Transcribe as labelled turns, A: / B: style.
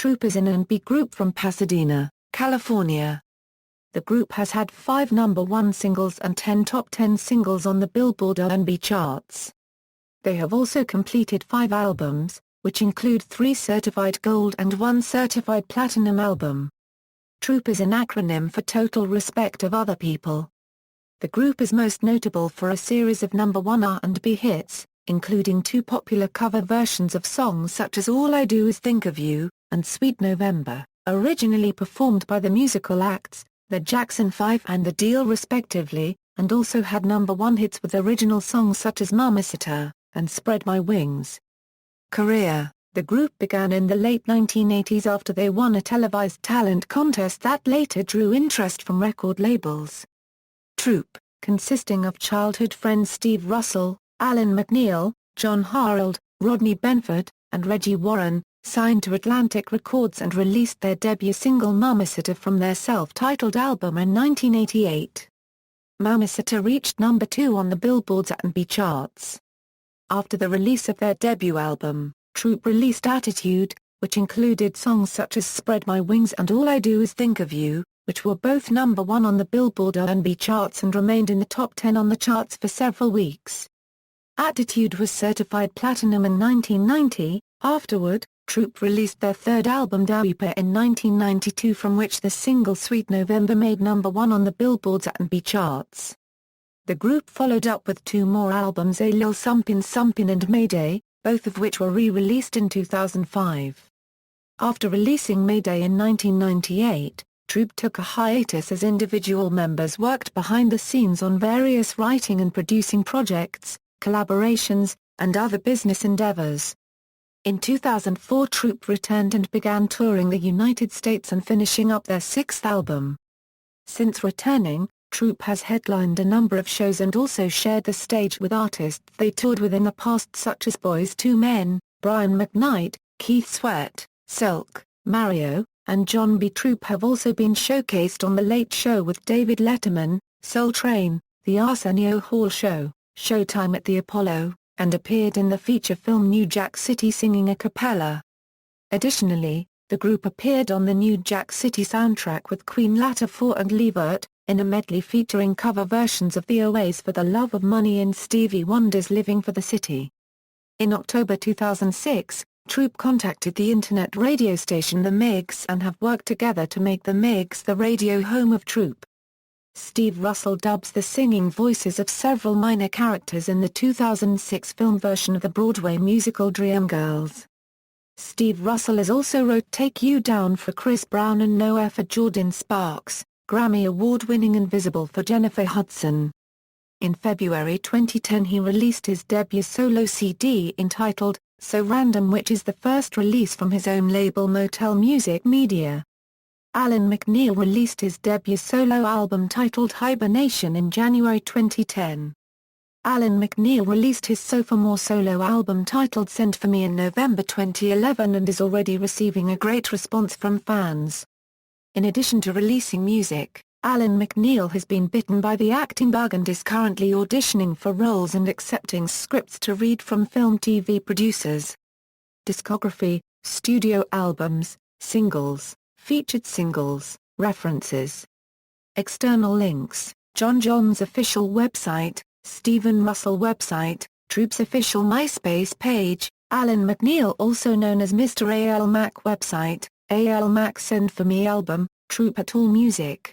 A: Troupe is an R&B group from Pasadena, California. The group has had 5 #1 singles and 10 top 10 singles on the Billboard R&B Charts. They have also completed 5 albums, which include 3 certified gold and 1 certified platinum album. Troupe is an acronym for Total Respect of Other People. The group is most notable for a series of #1 R&B hits, including 2 popular cover versions of songs such as All I Do Is Think of You, and Sweet November, originally performed by the musical acts, the Jackson 5 and the Deele respectively, and also had #1 hits with original songs such as Mamacita, and Spread My Wings. Career: the group began in the late 1980s after they won a televised talent contest that later drew interest from record labels. Troupe, consisting of childhood friends Steve Russell, Alan McNeil, John Harold, Rodney Benford, and Reggie Warren, signed to Atlantic Records and released their debut single Mamacita from their self-titled album in 1988. Mamacita reached #2 on the Billboard's R&B charts. After the release of their debut album, Troupe released Attitude, which included songs such as Spread My Wings and All I Do Is Think of You, which were both #1 on the Billboard R&B charts and remained in the top 10 on the charts for several weeks. Attitude was certified platinum in 1990. Afterward, Troupe released their third album Deele in 1992, from which the single Sweet November made #1 on the Billboard's R&B charts. The group followed up with 2 more albums, A Lil Sumpin' Sumpin' and Mayday, both of which were re-released in 2005. After releasing Mayday in 1998, Troupe took a hiatus as individual members worked behind the scenes on various writing and producing projects, collaborations, and other business endeavors. In 2004 Troupe returned and began touring the United States and finishing up their 6th album. Since returning, Troupe has headlined a number of shows and also shared the stage with artists they toured with in the past such as Boyz II Men, Brian McKnight, Keith Sweat, Silk, Mario, and John B. Troupe have also been showcased on The Late Show with David Letterman, Soul Train, The Arsenio Hall Show, Showtime at the Apollo, and appeared in the feature film New Jack City singing a cappella. Additionally, the group appeared on the New Jack City soundtrack with Queen Latifah and Levert, in a medley featuring cover versions of the OA's For the Love of Money and Stevie Wonder's Living for the City. In October 2006, Troupe contacted the internet radio station The Migs and have worked together to make The Migs the radio home of Troupe. Steve Russell dubs the singing voices of several minor characters in the 2006 film version of the Broadway musical Dreamgirls. Steve Russell has also wrote Take You Down for Chris Brown and Nowhere for Jordan Sparks, Grammy Award-winning Invisible for Jennifer Hudson. In February 2010 he released his debut solo CD entitled, So Random, which is the first release from his own label Motel Music Media. Alan McNeil released his debut solo album titled Hibernation in January 2010. Alan McNeil released his sophomore solo album titled Send For Me in November 2011 and is already receiving a great response from fans. In addition to releasing music, Alan McNeil has been bitten by the acting bug and is currently auditioning for roles and accepting scripts to read from film/TV producers. Discography, studio albums, singles, featured singles, references. External links: John John's official website, Stephen Russell website, Troupe's official MySpace page, Alan McNeil also known as Mr. A.L. Mac website, A.L. Mac Send For Me album, Troupe at AllMusic.